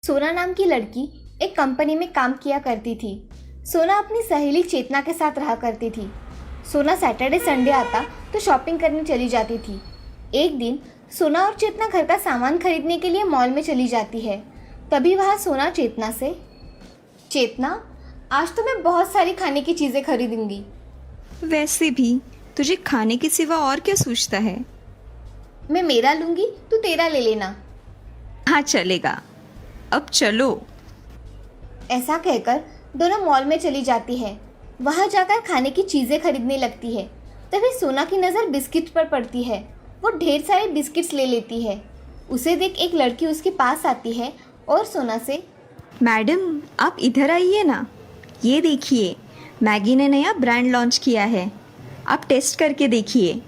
सोना नाम की लड़की एक कंपनी में काम किया करती थी। सोना अपनी सहेली चेतना के साथ रहा करती थी। सोना सैटरडे संडे आता तो शॉपिंग करने चली जाती थी। एक दिन सोना और चेतना घर का सामान खरीदने के लिए मॉल में चली जाती है। तभी वहाँ सोना चेतना से, चेतना, आज तो मैं बहुत सारी खाने की चीज़ें खरीदूंगी। वैसे भी तुझे खाने के सिवा और क्या सूझता है? मैं मेरा लूंगी, तू तेरा ले लेना। हाँ चलेगा, अब चलो। ऐसा कहकर दोनों मॉल में चली जाती है। वहाँ जाकर खाने की चीज़ें खरीदने लगती है। तभी सोना की नज़र बिस्किट पर पड़ती है। वो ढेर सारे बिस्किट्स ले लेती है। उसे देख एक लड़की उसके पास आती है और सोना से, मैडम आप इधर आइए ना, ये देखिए मैगी ने नया ब्रांड लॉन्च किया है, आप टेस्ट करके देखिए।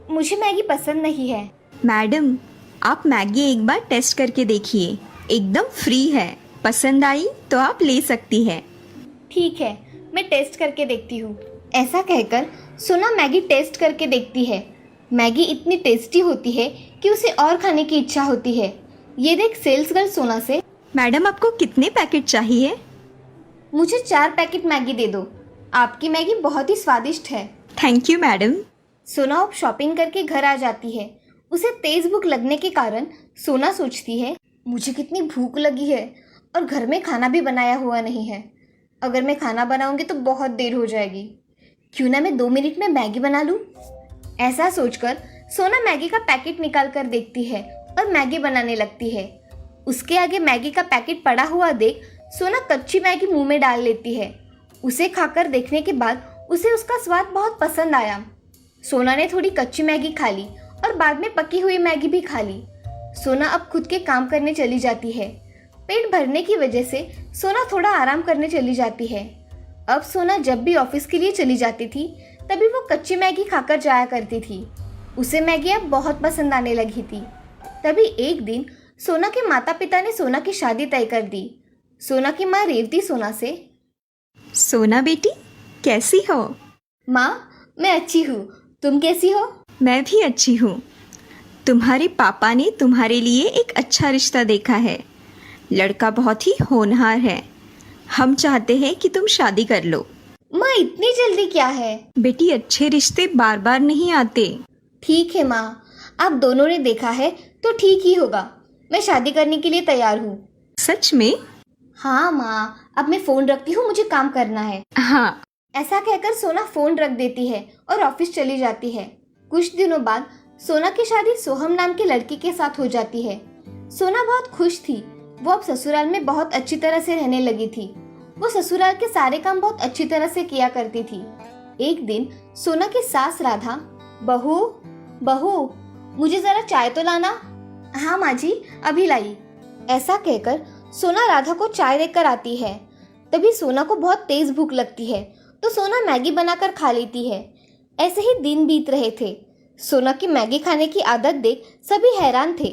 मुझे मैगी पसंद नहीं है। मैडम आप मैगी एक बार टेस्ट करके देखिए, एकदम फ्री है, पसंद आई तो आप ले सकती है। ठीक है, मैं टेस्ट करके देखती हूँ। ऐसा कहकर सोना मैगी टेस्ट करके देखती है। मैगी इतनी टेस्टी होती है कि उसे और खाने की इच्छा होती है। ये देख सेल्स गर्ल सोना से, मैडम आपको कितने पैकेट चाहिए? मुझे 4 पैकेट मैगी दे दो। आपकी मैगी बहुत ही स्वादिष्ट है। Thank you madam. सोना अब शॉपिंग करके घर आ जाती है। उसे तेज भूख लगने के कारण सोना सोचती है, मुझे कितनी भूख लगी है और घर में खाना भी बनाया हुआ नहीं है। अगर मैं खाना बनाऊंगी तो बहुत देर हो जाएगी। क्यों ना मैं 2 मिनट में मैगी बना लूं? ऐसा सोचकर सोना मैगी का पैकेट निकाल कर देखती है और मैगी बनाने लगती है। उसके आगे मैगी का पैकेट पड़ा हुआ देख सोना कच्ची मैगी मुंह में डाल लेती है। उसे खाकर देखने के बाद उसे उसका स्वाद बहुत पसंद आया। सोना ने थोड़ी कच्ची मैगी खा ली और बाद में पकी हुई मैगी भी खा ली। सोना अब खुद के काम करने चली जाती है। पेट भरने की वजह से सोना थोड़ा आराम करने चली जाती है। अब सोना जब भी ऑफिस के लिए चली जाती थी तभी वो कच्ची मैगी खाकर जाया करती थी। उसे मैगी अब बहुत पसंद आने लगी थी। तभी एक दिन सोना के माता पिता ने सोना की शादी तय कर दी। सोना की माँ रेवती सोना से, सोना बेटी कैसी हो? माँ, मैं अच्छी हूँ, तुम कैसी हो? मैं भी अच्छी हूँ। तुम्हारे पापा ने तुम्हारे लिए एक अच्छा रिश्ता देखा है, लड़का बहुत ही होनहार है, हम चाहते हैं कि तुम शादी कर लो। माँ, इतनी जल्दी क्या है? बेटी अच्छे रिश्ते बार बार नहीं आते। ठीक है माँ, आप दोनों ने देखा है तो ठीक ही होगा। मैं शादी करने के लिए तैयार हूँ। सच में? हाँ माँ, अब मैं फोन रखती हूँ, मुझे काम करना है। हाँ। ऐसा कहकर सोना फोन रख देती है और ऑफिस चली जाती है। कुछ दिनों बाद सोना की शादी सोहम नाम की लड़की के साथ हो जाती है। सोना बहुत खुश थी। वो अब ससुराल में बहुत अच्छी तरह से रहने लगी थी। वो ससुराल के सारे काम बहुत अच्छी तरह से किया करती थी। एक दिन सोना की सास राधा, बहू बहू, मुझे जरा चाय तो लाना। हाँ माँ जी, अभी लाई। ऐसा कहकर सोना राधा को चाय देकर आती है। तभी सोना को बहुत तेज भूख लगती है तो सोना मैगी बनाकर खा लेती है। ऐसे ही दिन बीत रहे थे। सोना की मैगी खाने की आदत देख सभी हैरान थे।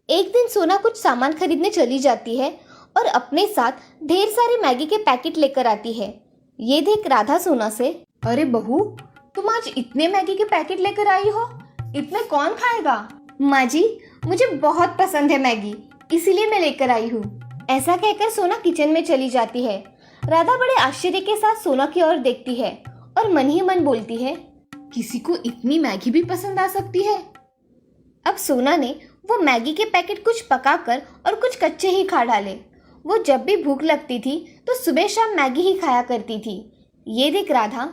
एक दिन सोना कुछ सामान खरीदने चली जाती है और अपने साथ ढेर सारी मैगी के पैकेट लेकर आती है। ये देख राधा सोना से, अरे बहू, तुम आज इतने मैगी के पैकेट लेकर आई हो, इतने कौन खाएगा? माँ जी, मुझे बहुत पसंद है मैगी, इसीलिए मैं लेकर आई हूँ। ऐसा कहकर सोना किचन में चली जाती है। राधा बड़े आश्चर्य के साथ सोना की ओर देखती है और मन ही मन बोलती है, किसी को इतनी मैगी भी पसंद आ सकती है। अब सोना ने वो मैगी के पैकेट कुछ पकाकर और कुछ कच्चे ही खा डाले। वो जब भी भूख लगती थी तो सुबह शाम मैगी ही खाया करती थी। ये देख राधा,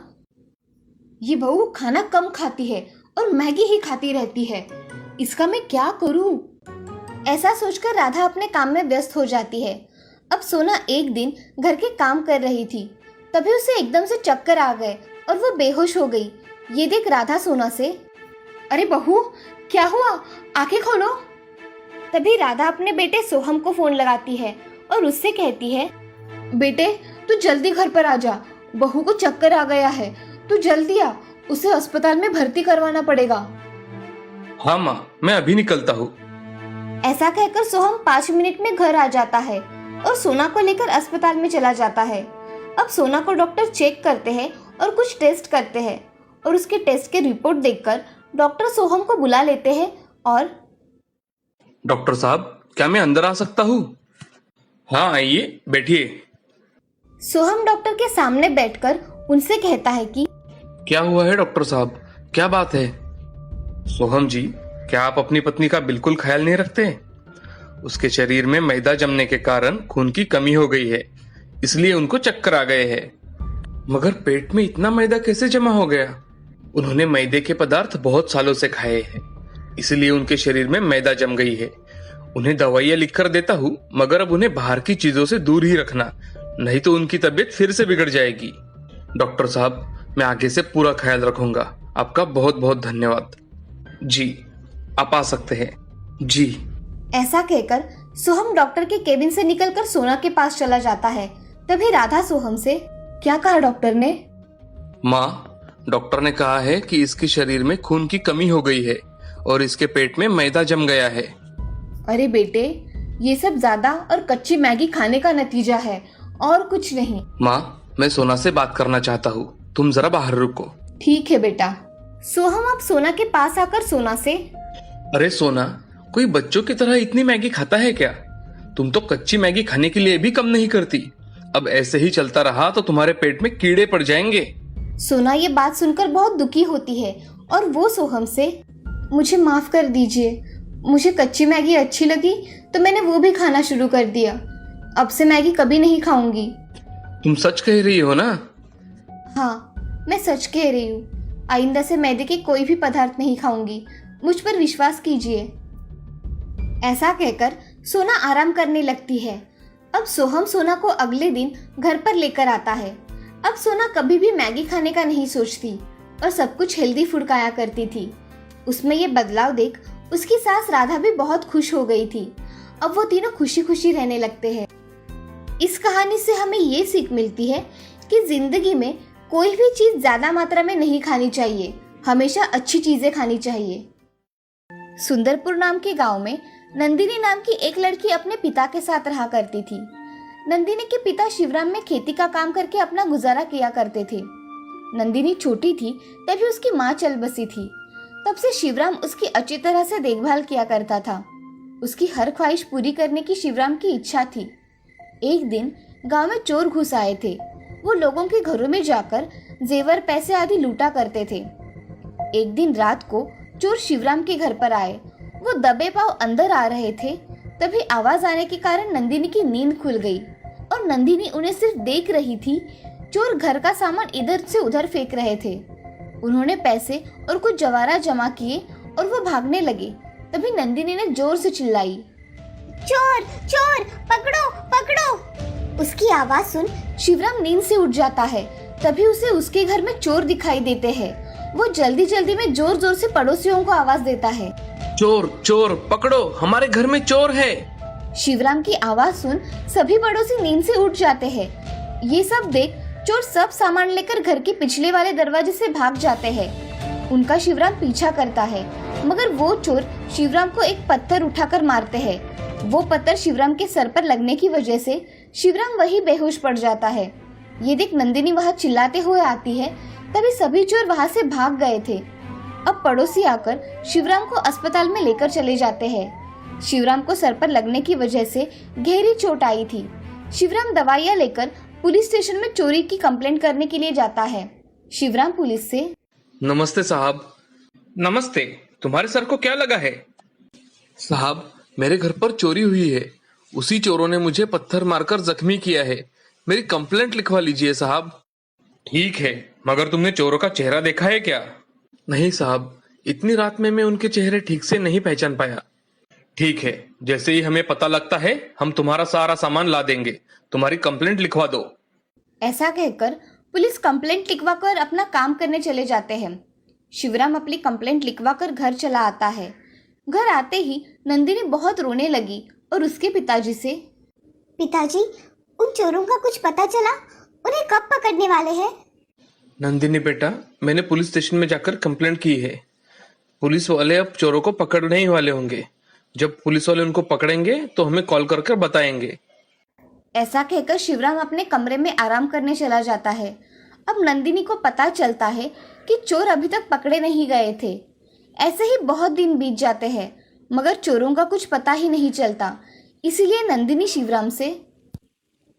ये बहू खाना कम खाती है और मैगी ही खाती रहती है, इसका मैं क्या करूं? ऐसा सोचकर राधा अपने काम में व्यस्त हो जाती है। अब सोना एक दिन घर के काम कर रही थी। तभी उसे एकदम से चक्कर आ गए और वो बेहोश हो गई। ये देख राधा सोना से, अरे बहू, क्या हुआ? आंखें खोलो। तभी राधा अपने बेटे सोहम को फोन लगाती है और उससे कहती है, बेटे तू जल्दी घर पर आ जा, बहू को चक्कर आ गया है, तू जल्दी आ, उसे अस्पताल में भर्ती करवाना पड़ेगा। हाँ माँ, मैं अभी निकलता हूँ। ऐसा कहकर सोहम 5 मिनट में घर आ जाता है और सोना को लेकर अस्पताल में चला जाता है। अब सोना को डॉक्टर चेक करते हैं और कुछ टेस्ट करते हैं और उसके टेस्ट के रिपोर्ट देखकर डॉक्टर सोहम को बुला लेते हैं और, डॉक्टर साहब, क्या मैं अंदर आ सकता हूँ? हाँ आइए, बैठिए। सोहम डॉक्टर के सामने बैठकर उनसे कहता है कि क्या हुआ है डॉक्टर साहब, क्या बात है? सोहम जी, क्या आप अपनी पत्नी का बिल्कुल ख्याल नहीं रखते? उसके शरीर में मैदा जमने के कारण खून की कमी हो गई है, इसलिए उनको चक्कर आ गए हैं। मगर पेट में इतना मैदा कैसे जमा हो गया? उन्होंने मैदे के पदार्थ बहुत सालों से खाए हैं, इसलिए उनके शरीर में मैदा जम गई है। उन्हें दवाइयां लिख कर देता हूँ, मगर अब उन्हें बाहर की चीजों से दूर ही रखना, नहीं तो उनकी तबीयत फिर से बिगड़ जाएगी। डॉक्टर साहब, मैं आगे से पूरा ख्याल रखूंगा। आपका बहुत बहुत धन्यवाद। जी, आप आ सकते हैं। जी। ऐसा कहकर सोहम डॉक्टर के केबिन से निकलकर सोना के पास चला जाता है। तभी राधा सोहम से, क्या कहा डॉक्टर ने? माँ, डॉक्टर ने कहा है कि इसके शरीर में खून की कमी हो गई है और इसके पेट में मैदा जम गया है। अरे बेटे, ये सब ज्यादा और कच्ची मैगी खाने का नतीजा है और कुछ नहीं। माँ, मैं सोना से बात करना चाहता हूँ, तुम जरा बाहर रुको। ठीक है बेटा। सोहम अब सोना के पास आकर सोना से, अरे सोना, कोई बच्चों की तरह इतनी मैगी खाता है क्या? तुम तो कच्ची मैगी खाने के लिए भी कम नहीं करती। अब ऐसे ही चलता रहा तो तुम्हारे पेट में कीड़े पड़ जाएंगे। सोना ये बात सुनकर बहुत दुखी होती है और वो सोहम से, मुझे माफ कर दीजिए, मुझे कच्ची मैगी अच्छी लगी तो मैंने वो भी खाना शुरू कर दिया। अब से मैगी कभी नहीं खाऊंगी। तुम सच कह रही हो ना? हाँ, मैं सच कह रही हूँ। आइंदा से मैदे के कोई भी पदार्थ नहीं खाऊंगी, मुझ पर विश्वास कीजिए। ऐसा कहकर सोना आराम करने लगती है। अब सोहम सोना को अगले दिन घर पर लेकर आता है। अब सोना कभी भी मैगी खाने का नहीं सोचती और सब कुछ हेल्दी फूड खाया करती थी। उसमें ये बदलाव देख उसकी सास राधा भी बहुत खुश हो गई थी। अब वो तीनों खुशी खुशी रहने लगते हैं। इस कहानी से हमें ये सीख मिलती है कि जिंदगी में कोई भी चीज ज्यादा मात्रा में नहीं खानी चाहिए, हमेशा अच्छी चीजें खानी चाहिए। सुंदरपुर नाम के गांव में नंदिनी नाम की एक लड़की अपने पिता के साथ रहा करती थी। नंदिनी के पिता शिवराम में खेती का काम करके अपना गुजारा किया करते थे। नंदिनी छोटी थी तभी उसकी माँ चल बसी थी। तब से शिवराम उसकी अच्छी तरह से देखभाल किया करता था। उसकी हर ख्वाहिश पूरी करने की शिवराम की इच्छा थी। एक दिन गांव में चोर घुस आए थे। वो लोगों के घरों में जाकर जेवर, पैसे आदि लूटा करते थे। एक दिन रात को चोर शिवराम के घर पर आए। वो दबे पांव अंदर आ रहे थे। तभी आवाज आने के कारण नंदिनी की नींद खुल गई और नंदिनी उन्हें सिर्फ देख रही थी। चोर घर का सामान इधर से उधर फेंक रहे थे। उन्होंने पैसे और कुछ जवाहरात जमा किए और वो भागने लगे। तभी नंदिनी ने जोर से चिल्लाई, चोर चोर, पकड़ो पकड़ो। उसकी आवाज सुन शिवराम नींद से उठ जाता है। तभी उसे उसके घर में चोर दिखाई देते हैं। वो जल्दी जल्दी में जोर जोर से पड़ोसियों को आवाज देता है, चोर चोर, पकड़ो, हमारे घर में चोर है। शिवराम की आवाज सुन सभी पड़ोसी नींद से उठ जाते हैं। ये सब देख चोर सब सामान लेकर घर के पिछले वाले दरवाजे से भाग जाते हैं। उनका शिवराम पीछा करता है, मगर वो चोर शिवराम को एक पत्थर उठाकर मारते हैं। वो पत्थर शिवराम के सर पर लगने की वजह से शिवराम वही बेहोश पड़ जाता है। ये देख नंदिनी वहाँ चिल्लाते हुए आती है। तभी सभी चोर वहाँ से भाग गए थे। अब पड़ोसी आकर शिवराम को अस्पताल में लेकर चले जाते हैं। शिवराम को सर पर लगने की वजह से गहरी चोट आई थी। शिवराम दवाइयाँ लेकर पुलिस स्टेशन में चोरी की कंप्लेंट करने के लिए जाता है। शिवराम पुलिस से, नमस्ते साहब। नमस्ते, तुम्हारे सर को क्या लगा है? साहब, मेरे घर पर चोरी हुई है। उसी चोरों ने मुझे पत्थर मारकर जख्मी किया है। मेरी कंप्लेंट लिखवा लीजिए साहब। ठीक है, मगर तुमने चोरों का चेहरा देखा है क्या? नहीं साहब, इतनी रात में मैं उनके चेहरे ठीक से नहीं पहचान पाया। ठीक है, जैसे ही हमें पता लगता है हम तुम्हारा सारा सामान ला देंगे। तुम्हारी कंप्लेंट लिखवा दो। ऐसा कहकर पुलिस कंप्लेंट लिखवाकर अपना काम करने चले जाते हैं। शिवराम अपनी कंप्लेंट लिखवाकर घर चला आता है। घर आते ही नंदिनी बहुत रोने लगी और उसके पिताजी से, पिताजी, उन चोरों का कुछ पता चला? उन्हें कब पकड़ने वाले हैं? नंदिनी बेटा, मैंने पुलिस स्टेशन में जाकर कंप्लेंट की है। पुलिस वाले अब चोरों को पकड़ने ही वाले होंगे। जब पुलिस वाले उनको पकड़ेंगे तो हमें कॉल करके बताएंगे। ऐसा कहकर शिवराम अपने कमरे में आराम करने चला जाता है। अब नंदिनी को पता चलता है कि चोर अभी तक पकड़े नहीं गए थे। ऐसे ही बहुत दिन बीत जाते हैं, मगर चोरों का कुछ पता ही नहीं चलता। इसीलिए नंदिनी शिवराम से,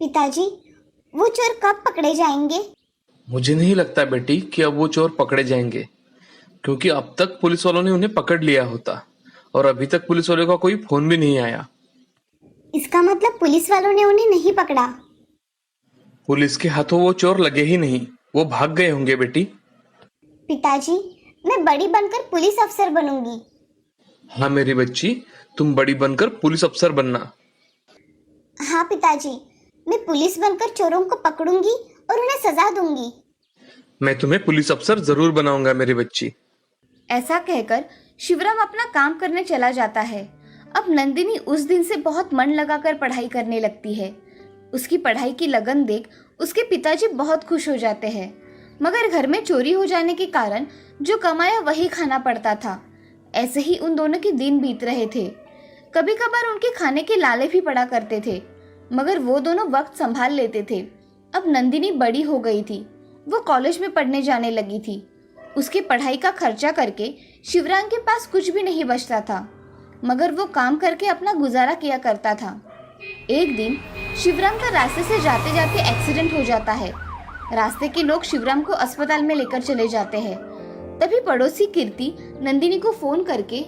पिताजी, वो चोर कब पकड़े जाएंगे? मुझे नहीं लगता बेटी कि अब वो चोर पकड़े जाएंगे, क्योंकि अब तक पुलिस वालों ने उन्हें पकड़ लिया होता और अभी तक पुलिस वालों का कोई फोन भी नहीं आया। इसका मतलब पुलिस वालों ने उन्हें नहीं पकड़ा। पुलिस के हाथों वो चोर लगे ही नहीं, वो भाग गए होंगे बेटी। पिताजी, मैं बड़ी बनकर पुलिस अफसर बनूंगी। हाँ मेरी बच्ची, तुम बड़ी बनकर पुलिस अफसर बनना। हाँ पिताजी, मैं पुलिस बनकर चोरों को पकड़ूंगी और उन्हें सजा दूंगी। मैं तुम्हें पुलिस अफसर जरूर बनाऊंगा मेरी बच्ची। ऐसा कहकर शिवराम अपना काम करने चला जाता है। अब नंदिनी उस दिन से बहुत मन लगाकर पढ़ाई करने लगती है। उसकी पढ़ाई की लगन देख उसके पिताजी बहुत खुश हो जाते हैं, मगर घर में चोरी हो जाने के कारण जो कमाया वही खाना पड़ता था। ऐसे ही उन दोनों के दिन बीत रहे थे। कभी कभार उनके खाने के लाले भी पड़ा करते थे, मगर वो दोनों वक्त संभाल लेते थे। अब नंदिनी बड़ी हो गई थी, वो कॉलेज में पढ़ने जाने लगी थी। उसकी पढ़ाई का खर्चा करके शिवराम के पास कुछ भी नहीं बचता था, मगर वो काम करके अपना गुजारा किया करता था। एक दिन शिवराम का रास्ते से जाते जाते एक्सीडेंट हो जाता है। रास्ते के लोग शिवराम को अस्पताल में लेकर चले जाते हैं। तभी पड़ोसी कीर्ति नंदिनी को फोन करके,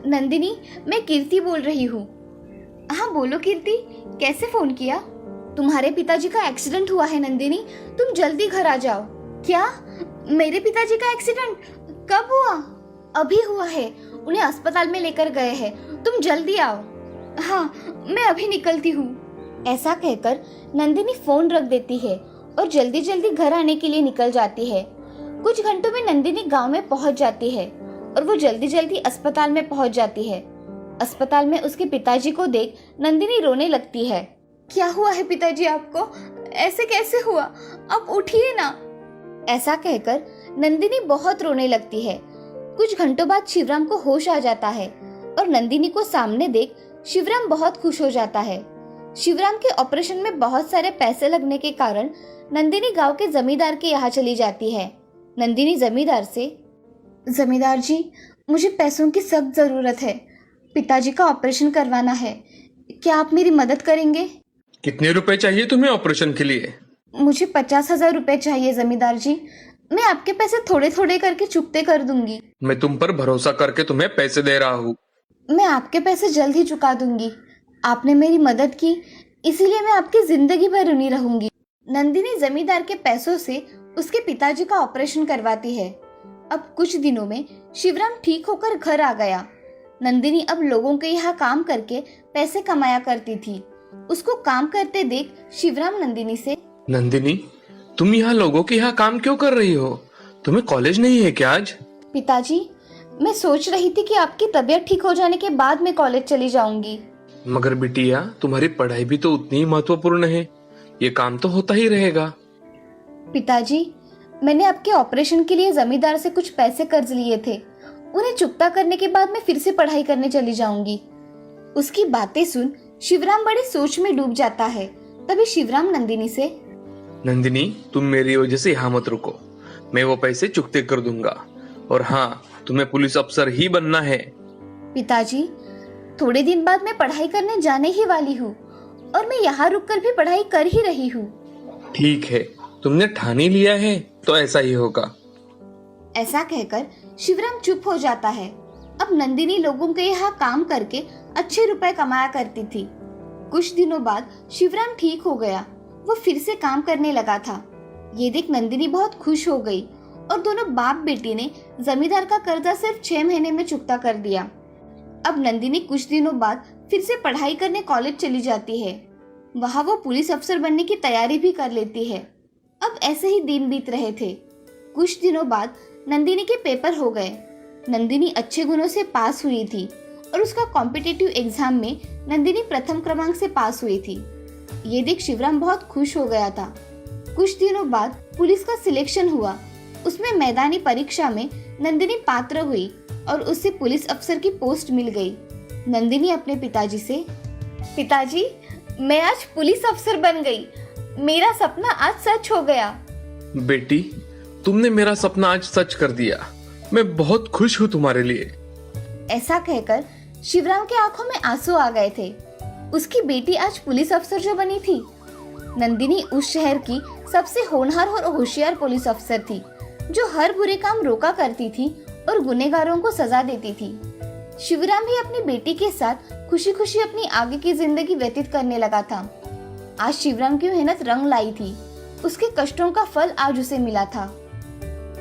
नंदिनी, मैं कीर्ति बोल रही हूँ। हाँ बोलो कीर्ति, कैसे फोन किया? तुम्हारे पिताजी का एक्सीडेंट हुआ है नंदिनी, तुम जल्दी घर आ जाओ। क्या? मेरे पिताजी का एक्सीडेंट कब हुआ? अभी हुआ है, उन्हें अस्पताल में लेकर गए हैं, तुम जल्दी आओ। हाँ, मैं अभी निकलती हूँ। ऐसा कहकर नंदिनी फोन रख देती है और जल्दी जल्दी घर आने के लिए निकल जाती है। कुछ घंटों में नंदिनी गांव में पहुंच जाती है और वो जल्दी जल्दी अस्पताल में पहुंच जाती है। अस्पताल में उसके पिताजी को देख नंदिनी रोने लगती है। क्या हुआ है पिताजी आपको? ऐसे कैसे हुआ? अब उठिए ना। ऐसा कहकर नंदिनी बहुत रोने लगती है। कुछ घंटों बाद शिवराम को होश आ जाता है और नंदिनी को सामने देख शिवराम बहुत खुश हो जाता है। शिवराम के ऑपरेशन में बहुत सारे पैसे लगने के कारण नंदिनी गांव के जमींदार के यहाँ चली जाती है। नंदिनी जमींदार से, जमींदार जी, मुझे पैसों की सख्त जरूरत है, पिताजी का ऑपरेशन करवाना है, क्या आप मेरी मदद करेंगे? कितने रुपए चाहिए तुम्हें ऑपरेशन के लिए? मुझे 50,000 रुपए चाहिए जमींदार जी, मैं आपके पैसे थोड़े थोड़े करके चुकते कर दूंगी। मैं तुम पर भरोसा करके तुम्हें पैसे दे रहा हूँ। मैं आपके पैसे जल्द ही चुका दूंगी, आपने मेरी मदद की, इसीलिए मैं आपकी जिंदगी भर ऋणी रहूंगी। नंदिनी जमींदार के पैसों से उसके पिताजी का ऑपरेशन करवाती है। अब कुछ दिनों में शिवराम ठीक होकर घर आ गया। नंदिनी अब लोगों के यहाँ काम करके पैसे कमाया करती थी। उसको काम करते देख शिवराम नंदिनी से, नंदिनी, तुम यहाँ लोगों के यहाँ काम क्यों कर रही हो? तुम्हें कॉलेज नहीं है क्या आज? पिताजी, मैं सोच रही थी कि आपकी तबीयत ठीक हो जाने के बाद मैं कॉलेज चली जाऊंगी। मगर बिटिया, तुम्हारी पढ़ाई भी तो उतनी ही महत्वपूर्ण है, ये काम तो होता ही रहेगा। पिताजी, मैंने आपके ऑपरेशन के लिए जमींदार से कुछ पैसे कर्ज लिए थे, उन्हें चुकता करने के बाद मैं फिर से पढ़ाई करने चली जाऊंगी। उसकी बातें सुन शिवराम बड़ी सोच में डूब जाता है। तभी शिवराम नंदिनी से, नंदिनी, तुम मेरी वजह से यहाँ मत रुको, मैं वो पैसे चुकते कर दूंगा। और हाँ, तुम्हें पुलिस अफसर ही बनना है। पिताजी, थोड़े दिन बाद मैं पढ़ाई करने जाने ही वाली हूँ और मैं यहाँ रुककर भी पढ़ाई कर ही रही हूँ। ठीक है, तुमने ठान ही लिया है तो ऐसा ही होगा। ऐसा कहकर शिवराम चुप हो जाता है। अब नंदिनी लोगों के यहाँ काम करके अच्छे रुपए कमाया करती थी। कुछ दिनों बाद शिवराम ठीक हो गया, वो फिर से काम करने लगा था। ये देख नंदिनी बहुत खुश हो गई और दोनों बाप बेटी ने जमींदार का कर्जा सिर्फ 6 महीने में चुकता कर दिया। अब नंदिनी कुछ दिनों बाद फिर से पढ़ाई करने कॉलेज चली जाती है। वहाँ वो पुलिस अफसर बनने की तैयारी भी कर लेती है। अब ऐसे ही दिन बीत रहे थे। कुछ दिनों बाद नंदिनी के पेपर हो गए। नंदिनी अच्छे गुणों से पास हुई थी और उसका कॉम्पिटिटिव एग्जाम में नंदिनी प्रथम क्रमांक से पास हुई थी। ये देख शिवराम बहुत खुश हो गया था। कुछ दिनों बाद पुलिस का सिलेक्शन हुआ। उसमें मैदानी परीक्षा में नंदिनी पात्र हुई और उससे पुलिस अफसर की पोस्ट मिल गई। नंदिनी अपने पिताजी से, पिताजी, मैं आज पुलिस अफसर बन गई, मेरा सपना आज सच हो गया। बेटी, तुमने मेरा सपना आज सच कर दिया, मैं बहुत खुश हूँ तुम्हारे लिए। ऐसा कहकर शिवराम के आंखों में आंसू आ गए थे। उसकी बेटी आज पुलिस अफसर जो बनी थी, नंदिनी उस शहर की सबसे होनहार और होशियार पुलिस अफसर थी, जो हर बुरे काम रोका करती थी और गुनहगारों को सजा देती थी। शिवराम भी अपनी बेटी के साथ खुशी खुशी अपनी आगे की जिंदगी व्यतीत करने लगा था। आज शिवराम की मेहनत रंग लाई थी, उसके कष्टों का फल आज उसे मिला था।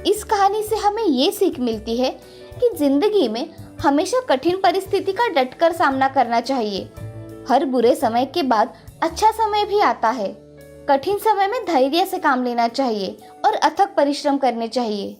इस कहानी से हमें ये सीख मिलती है कि जिंदगी में हमेशा कठिन परिस्थिति का डटकर सामना करना चाहिए। हर बुरे समय के बाद अच्छा समय भी आता है। कठिन समय में धैर्य से काम लेना चाहिए और अथक परिश्रम करने चाहिए।